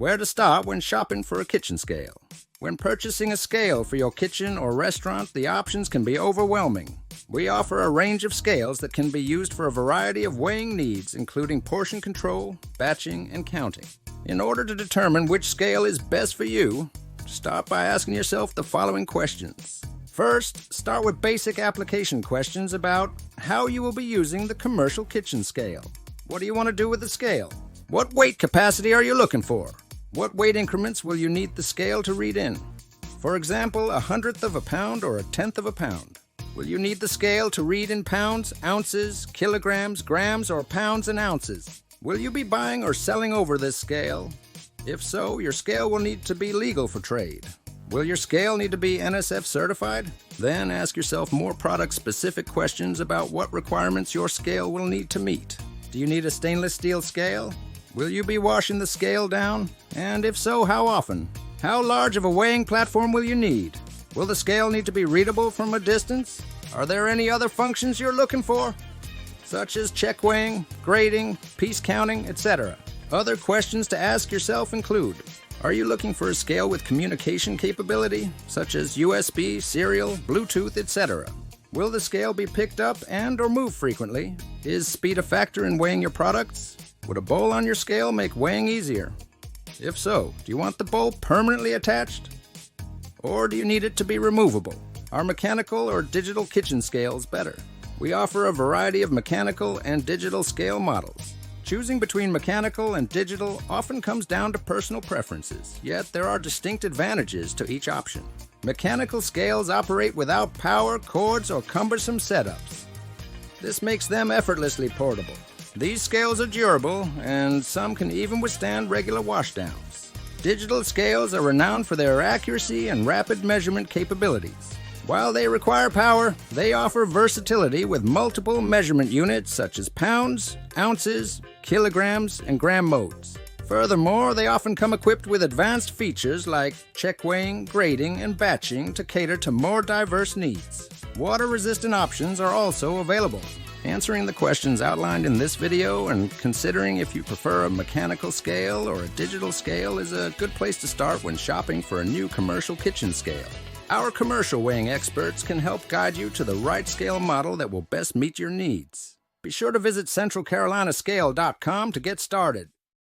Where to start when shopping for a kitchen scale. When purchasing a scale for your kitchen or restaurant, the options can be overwhelming. We offer a range of scales that can be used for a variety of weighing needs, including portion control, batching, and counting. In order to determine which scale is best for you, start by asking yourself the following questions. First, start with basic application questions about how you will be using the commercial kitchen scale. What do you want to do with the scale? What weight capacity are you looking for? What weight increments will you need the scale to read in? For example, 1/100th of a pound or 1/10th of a pound. Will you need the scale to read in pounds, ounces, kilograms, grams, or pounds and ounces? Will you be buying or selling over this scale? If so, your scale will need to be legal for trade. Will your scale need to be NSF certified? Then ask yourself more product-specific questions about what requirements your scale will need to meet. Do you need a stainless steel scale? Will you be washing the scale down? And if so, how often? How large of a weighing platform will you need? Will the scale need to be readable from a distance? Are there any other functions you're looking for, such as check weighing, grading, piece counting, etc.? Other questions to ask yourself include, are you looking for a scale with communication capability, such as USB, serial, Bluetooth, etc.? Will the scale be picked up and/or moved frequently? Is speed a factor in weighing your products? Would a bowl on your scale make weighing easier? If so, do you want the bowl permanently attached? Or do you need it to be removable? Are mechanical or digital kitchen scales better? We offer a variety of mechanical and digital scale models. Choosing between mechanical and digital often comes down to personal preferences, yet there are distinct advantages to each option. Mechanical scales operate without power, cords, or cumbersome setups. This makes them effortlessly portable. These scales are durable, and some can even withstand regular washdowns. Digital scales are renowned for their accuracy and rapid measurement capabilities. While they require power, they offer versatility with multiple measurement units such as pounds, ounces, kilograms, and gram modes. Furthermore, they often come equipped with advanced features like check weighing, grading, and batching to cater to more diverse needs. Water-resistant options are also available. Answering the questions outlined in this video and considering if you prefer a mechanical scale or a digital scale is a good place to start when shopping for a new commercial kitchen scale. Our commercial weighing experts can help guide you to the right scale model that will best meet your needs. Be sure to visit CentralCarolinaScale.com to get started.